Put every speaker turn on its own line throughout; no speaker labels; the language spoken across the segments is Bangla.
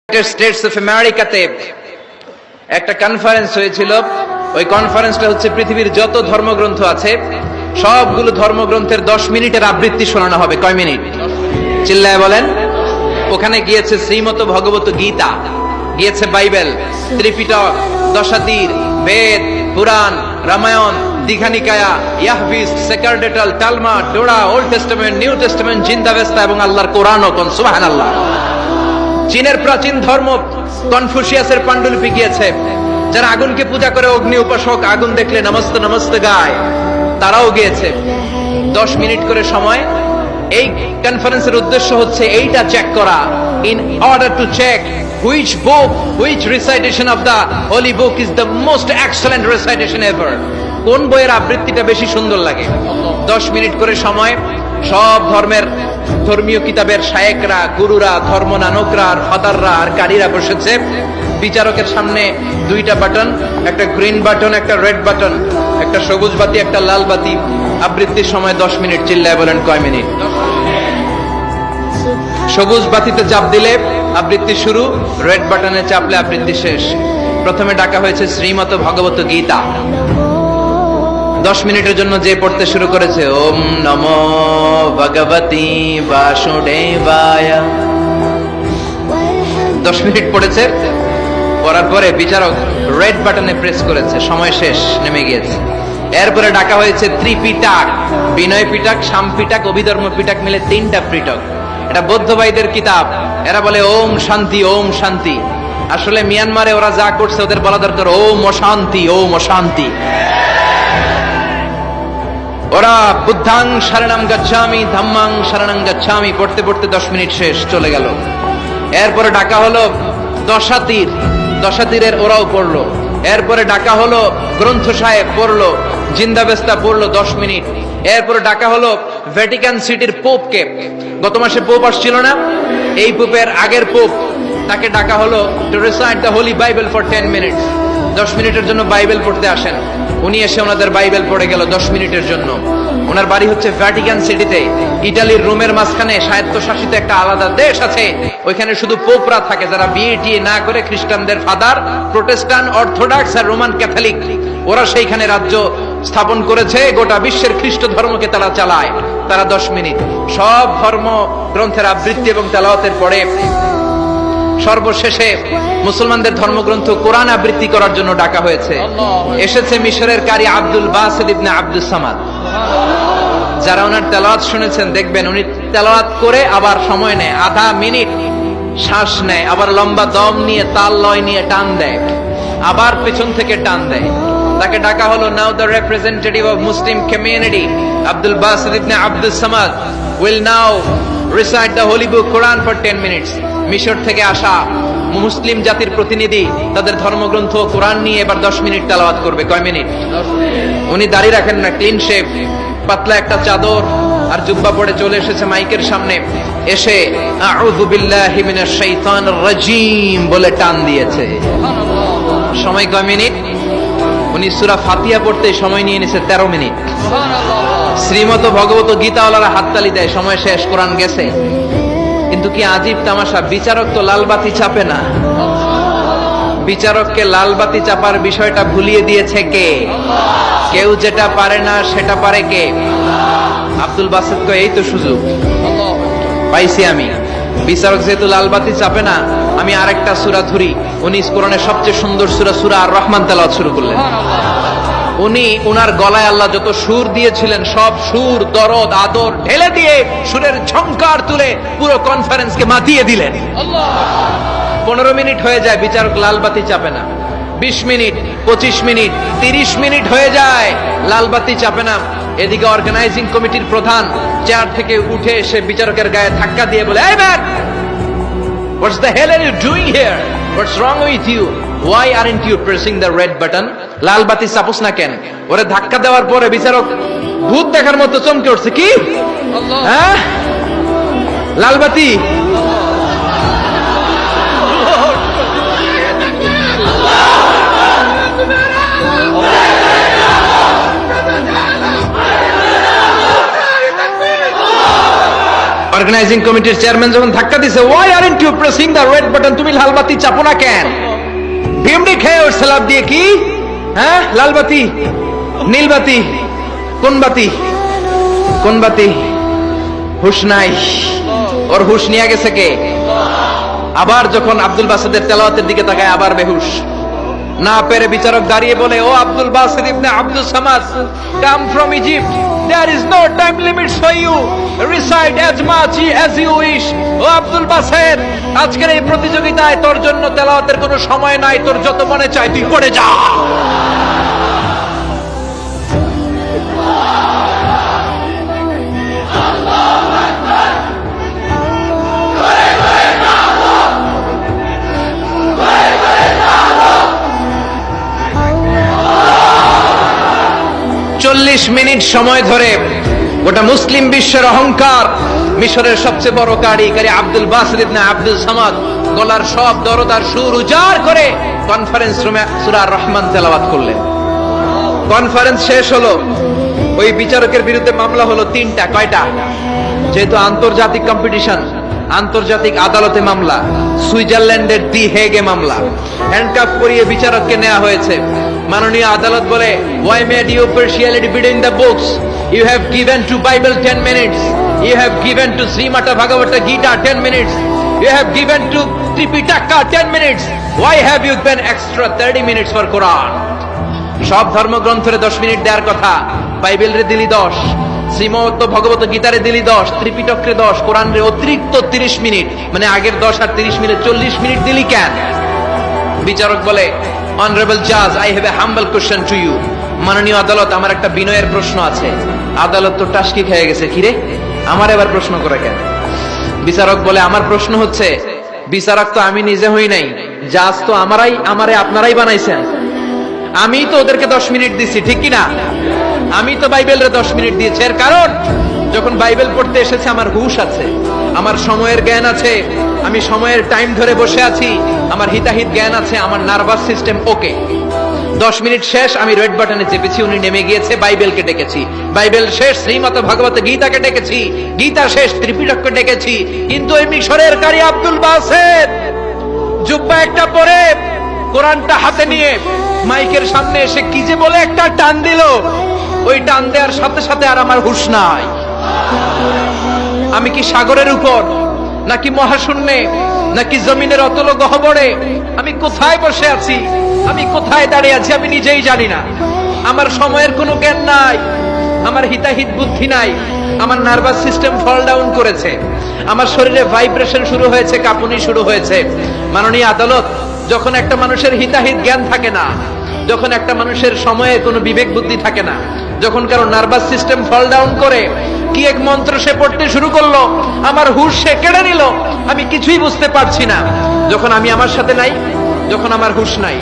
ইউনাইটেড স্টেটস অফ আমেরিকাতে একটা কনফারেন্স হয়েছিল। ওই কনফারেন্সটা হচ্ছে পৃথিবীর যত ধর্মগ্রন্থ আছে সবগুলো ধর্মগ্রন্থের 10 মিনিটের আবৃত্তি শোনানো হবে। কয় মিনিট? চিল্লায় বলেন। ওখানে গিয়েছে শ্রীমত ভগবত গীতা, গিয়েছে বাইবেল, ত্রিপিটক, দশাতীর, বেদ, পুরাণ, রামায়ণ, দীঘানিকায়া, ইয়াহভিস, সেকারডেটাল, Talmud, Torah, Old Testament, New Testament, Zend Avesta এবং আল্লাহর কোরআনও। কোন সুবহানাল্লাহ। চীনের প্রাচীন ধর্ম কনফুসিয়াসের পাণ্ডুলিপি গিয়েছে। যারা আগুনকে পূজা করে, অগ্নি উপাসক, আগুন দেখলে নমস্তে নমস্তে গায়, তারাও গিয়েছে। 10 মিনিট করে সময়। এই কনফারেন্সের উদ্দেশ্য হচ্ছে এইটা চেক করা, in order to check which book, which recitation of the holy book is the most excellent recitation ever. কোন বইয়ের আবৃত্তিটা বেশি সুন্দর লাগে। 10 মিনিট করে সময়। সব ধর্মের ধর্মীয় কিতাবের শায়েকরা, গুরুরা, ধর্মনানকরা, আর ফাদাররা আর কারীরা বসেছে। বিচারকের সামনে দুইটা বাটন, একটা গ্রিন বাটন, একটা রেড বাটন, একটা সবুজ বাতি, একটা লাল বাতি। আবৃত্তির সময় 10 মিনিট। চিল্লায় বলেন কয় মিনিট? সবুজ বাতিতে চাপ দিলে আবৃত্তি শুরু, রেড বাটনে চাপলে আবৃত্তি শেষ। প্রথমে ডাকা হয়েছে শ্রীমত ভগবত গীতা। 10 মিনিটের জন্য যে পড়তে শুরু করেছে, ওম নমো ভগবতী বাসুদেবায়। 10 মিনিট পড়েছে। পড়ার পরে বিচারক রেড বাটনে প্রেস করেছে, সময় শেষ, নেমে গিয়েছে। এরপরে ডাকা হয়েছে ত্রিপিটক, বিনয় পিটক, শাম পিটক, অভিধর্ম পিটক মিলে 3টা পিটক। এটা বৌদ্ধ ভাইদের কিতাব। এরা বলে ওম শান্তি, ওম শান্তি। আসলে মিয়ানমারে ওরা যা করছে ওদের বলা দরকার ওম অশান্তি, ওম অশান্তি। ওরা বুদ্ধাং শরণং গচ্ছামি, ধাম্মাং শরণং গচ্ছামি পড়তে পড়তে 10 মিনিট শেষ, চলে গেল। এরপরে ডাকা হলো দশাতীর, দশাতীরের ওরাও পড়লো। এরপরে ডাকা হলো গ্রন্থ সাহেব, পড়লো। জিন্দাবেস্তা পড়লো 10 মিনিট। এরপরে ডাকা হলো ভ্যাটিকান সিটির পোপকে। গত মাসে পোপ আসছিল না? এই পোপের আগের পোপ, তাকে ডাকা হলো to recite the Holi Bible for 10 minutes. 10 মিনিটের জন্য বাইবেল পড়তে আসেন। উনি এসে ওনাদের বাইবেল পড়ে গেল 10 মিনিটের জন্য। ওনার বাড়ি হচ্ছে ভ্যাটিকান সিটিতে, ইটালির রোমের মাঝখানে স্বায়ত্তশাসিত একটা আলাদা দেশ আছে। ওইখানে শুধু পোপরা থাকে, যারা বিয়ে টিয়ে না করে, খ্রিস্টানদের ফাদার, প্রোটেস্টান্ট, অর্থোডক্স আর রোমান ক্যাথলিক, ওরা সেইখানে রাজ্য স্থাপন করেছে। গোটা বিশ্বের খ্রিস্ট ধর্মকে তারা চালায়। তারা 10 মিনিট সব ধর্ম গ্রন্থের আবৃত্তি এবং তেলাওয়াতের পরে সর্বশেষে মুসলমানদের ধর্মগ্রন্থ কোরআন আবৃত্তি করার জন্য ডাকা হয়েছে। এসেছে মিশরের কারি Abdul Basit ibn Abdus Samad. যারা ওনার তেলাওয়াত শুনেছেন দেখবেন উনি তেলাওয়াত করে আবার সময় নেয়, আধা মিনিট শ্বাস নেয়, আবার লম্বা দম নিয়ে তাল লয় নিয়ে টান দেয়, আবার পেছন থেকে টান দেয়। তাকে ডাকা হলো now the representative of Muslim community Abdul Basit ibn Abdus Samad will now recite the holy book Quran for 10 minutes. মিশর থেকে আসা মুসলিম জাতির প্রতিনিধি তাদের ধর্মগ্রন্থ কোরআন নিয়ে এবার 10 মিনিট তেলাওয়াত করবে। কয় মিনিট? উনি দাড়ি রাখেন না, ক্লিন শেভ, পাতলা একটা চাদর আর জুব্বা পরে চলে এসেছে মাইকের সামনে। এসে আউযু বিল্লাহি মিনাশ শাইতানির রাজীম বলে টান দিয়েছে। সময় কয় মিনিট? উনি সূরা ফাতিহা পড়তে সময় নিয়ে নিয়েছে 13 মিনিট। শ্রীমত ভগবত গীতাওয়ালারা হাততালি দেয়, সময় শেষ, কোরআন গেছে। কিন্তু কি আজীব তামাশা, বিচারক তো লালবাতি চাপে না। বিচারককে লালবাতি চাপার বিষয়টা ভুলিয়ে দিয়েছে কে? কেউ যেটা পারে না সেটা পারে কে? আব্দুল বাসিত কয় এই তো সুযোগ পাইছি আমি। বিচারক যেহেতু লালবাতি চাপে না, আমি আরেকটা সূরা ধরি। উনি কোরআনের সবচেয়ে সুন্দর সূরা, সূরা আর রহমান তেলাওয়াত শুরু করলেন। উনি ওনার গলায় আল্লাহ যত সুর দিয়েছিলেন সব সুর, দরদ, আদর ঢেলে দিয়ে সুরের ঝংকার তুলে পুরো কনফারেন্সকে মাতিয়ে দিলেন। 15 মিনিট হয়ে যায়, বিচারক লালবাতি চাপে না। 20 মিনিট, 25 মিনিট, 30 মিনিট হয়ে যায়, লালবাতি চাপে না। এদিকে অর্গানাইজিং কমিটির প্রধান চেয়ার থেকে উঠে এসে বিচারকের গায়ে ধাক্কা দিয়ে বলে, এই man, what's the hell are you doing here? What's wrong with you? Why aren't you pressing the red button? লাল বাতি চাপোস না কেন? ওরে ধাক্কা দেওয়ার পরে বিচারক ভূত দেখার মতো চমকে উঠছে। কি? হ্যাঁ, লাল বাতি। অর্গানাইজিং কমিটির চেয়ারম্যান যখন ধাক্কা দিছে, why aren't you pressing the red button, তুমি লাল বাতি চাপো না কেন? ভিমডি খেয়ে ওর সালাদ দিয়ে কি, হ্যাঁ লাল বাতি নীল বাতি, কোন বাতি কোন বাতি? হুশ নাই, ওর হুশ নিয়ে গেছে কে? আবার যখন আব্দুল বাসিদের তেলাওয়াতের দিকে তাকায় আবার বেহুশ। না পেরে বিচারক দাঁড়িয়ে বলে, ও Abdul Basit ibn Abdul Samad, come from Egypt, there is no time limit for you, recite as much as you wish. O Abdul Basit, আজকের এই প্রতিযোগিতায় তোর জন্য তেলাওয়াতের কোনো সময় নাই, তোর যত মনে চায় তুই পড়ে যা। চল্লিশ মিনিট সময় ধরে গোটা মুসলিম বিশ্বের অহংকার, মিশরের সবচেয়ে বড় কারি Abdul Basit ibn Abdul Samad গলার সব দরদার সুর উজাড় করে কনফারেন্স রুমে সূরা রহমান তেলাওয়াত করলেন। কনফারেন্স শেষ হলো, ওই বিচারকের বিরুদ্ধে মামলা হলো তিনটা। কয়টা? যেহেতু আন্তর্জাতিক কম্পিটিশন, আন্তর্জাতিক আদালতে মামলা, সুইজারল্যান্ডের দি হেগে মামলা। হ্যান্ডকাফ করিয়ে বিচারককে নেওয়া হয়েছে। মাননীয় আদালত বলে, why made you partiality between the books? You have given to Bible 10 minutes, you have given to Srimata Bhagavata Gita 10 minutes, you have given to Tripitaka 10 minutes, why have you given extra 30 minutes for Quran? সব ধর্মগ্রন্থরে 10 মিনিট দেওয়ার কথা, বাইবেলরে দিলি 10, শ্রীমদ ভগবত গীতারে দিলি 10, ত্রিপিটকরে 10, কোরআনরে অতিরিক্ত 30 মিনিট, মানে আগের 10 আর 30 মিনিট 40 মিনিট দিলি কেন? বিচারক বলে, অনারেবল জাজ, I have a humble question to you. মাননীয় আদালত, আমার একটা বিনয়ের প্রশ্ন আছে। আদালত তো টাসকি খেয়ে গেছে, কিরে আমার এবার প্রশ্ন করে কেন? বিচারক বলে, আমার প্রশ্ন হচ্ছে, বিচারক তো আমি নিজে হই নাই, জাজ তো আমারে আপনারাই বানাইছেন। আমি তো ওদেরকে 10 মিনিট দিছি, ঠিক কিনা? আমি তো বাইবেলরে 10 মিনিট দিয়েছি। এর কারণ, যখন বাইবেল পড়তে এসেছে আমার হুশ আছে, আমার সময়ের জ্ঞান আছে, আমি সময়ের টাইম ধরে বসে আছি, আমার হিতাহিত জ্ঞান আছে, আমার নার্ভাস সিস্টেম ওকে। 10 মিনিট শেষ, আমি রেড বাটনে চেপেছি, উনি নেমে গিয়েছে, বাইবেলকে ডেকেছি, বাইবেল শেষ, শ্রীমত ভগবত গীতাকে ডেকেছি, গীতা শেষ, ত্রিপিটককে ডেকেছি। কিন্তু ওই মিশরের কারি আব্দুল বাসিদ জুব্বা একটা পরে কোরআনটা হাতে নিয়ে মাইকের সামনে এসে কি যে বলে একটা টান দিল, ওই টান দেওয়ার সাথে সাথে আর আমার হুঁশ নাই। আমি কি সাগরের উপর, নাকি মহাশূন্যে, নাকি জমিনের অতল গহ্বরে? আমি কোথায় বসে আছি, আমি কোথায় দাঁড়িয়ে আছি, আমি নিজেই জানি না। আমার সময়ের কোনো জ্ঞান নাই, আমার হিতাহিত বুদ্ধি নাই, আমার নার্ভাস সিস্টেম ফল ডাউন করেছে, আমার শরীরে ভাইব্রেশন শুরু হয়েছে, কাঁপুনি শুরু হয়েছে। মাননীয় আদালত, যখন একটা মানুষের হিতাহিত জ্ঞান থাকে না, যখন একটা মানুষের সময়ে কোনো বিবেক বুদ্ধি থাকে না, যখন কারো নার্ভাস সিস্টেম ফল ডাউন করে, কি এক মন্ত্র সে পড়তে শুরু করলো, আমার হুঁশ সে কেড়ে নিল, আমি কিছুই বুঝতে পারছি না। যখন আমি আমার সাথে নাই, যখন আমার হুঁশ নাই,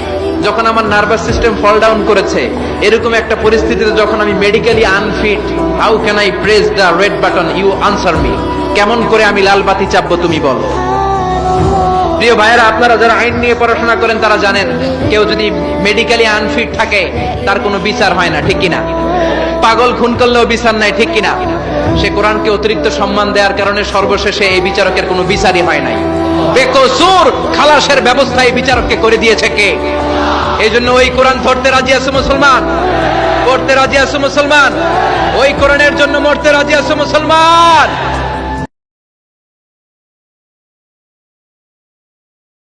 যখন আমার নার্ভাস সিস্টেম ফল ডাউন করেছে, এরকম একটা পরিস্থিতিতে যখন আমি medically unfit, how can I press the red button? You answer me. কেমন করে আমি লাল বাতি চাপবো তুমি বলো? প্রিয় ভাইয়েরা, আপনারা যারা আইন নিয়ে পড়াশোনা করেন তারা জানেন, কেউ যদি মেডিকেলি আনফিট থাকে তার কোনো বিচার হয় না, ঠিক কিনা? পাগল খুন করলেও বিচার নাই, ঠিক কিনা? সে কোরআনকে অতিরিক্ত সম্মান দেওয়ার কারণে সর্বশেষে এই বিচারকের কোনো বিচারই হয় নাই। বেকসুর খালাসের ব্যবস্থা এই বিচারককে করে দিয়েছে কে? এই জন্য ওই কোরআন ধরতে রাজি আছে মুসলমান, পড়তে রাজি আছে মুসলমান, ওই কোরআনের জন্য মরতে রাজি আছে মুসলমান।